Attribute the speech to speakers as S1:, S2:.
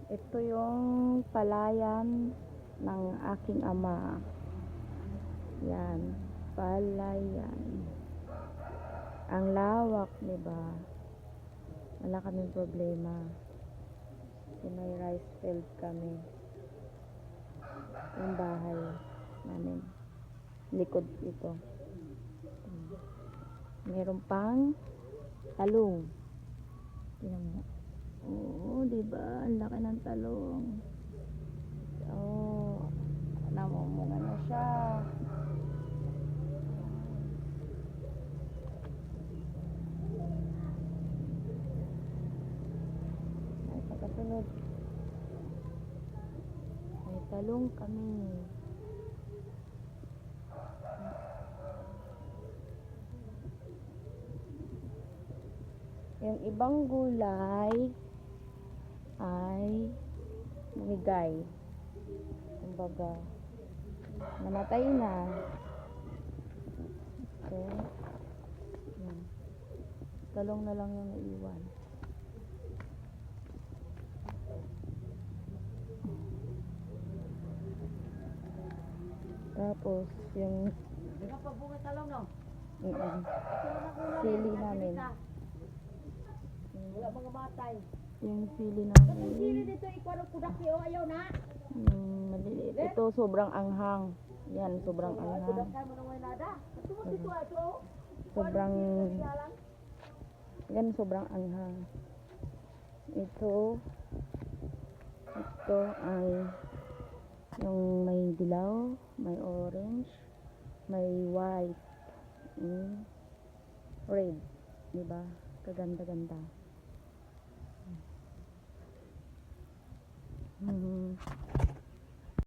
S1: Ito yung palayan ng aking ama. Yan, palayan. Ang lawak, 'di ba? Wala kaming problema. Kasi may rice field kami. Yung bahay namin. Likod ito. Meron pang talong. Tingnan mo. Oo, diba? Ang laki ng talong. Oh, namumunga na siya. Ay, pagkasunod. May talong kami. Yung ibang gulay ay bumigay. Kumbaga, namatay na. So, yan. Talong na lang yung naiwan. Tapos, yung
S2: talong, no?
S1: sili namin.
S2: Wala mga matay.
S1: Yung sili
S2: Sili
S1: namin.
S2: dito, ikaw kudaki o ayaw na.
S1: Maliliit. Ito, sobrang anghang. Yan, sobrang anghang.
S2: Kudakan mo nang nada. Ito ito.
S1: Sobrang, yan, sobrang anghang. Ito ay yung may dilaw, may orange, may white, red, diba? Kaganda-ganda.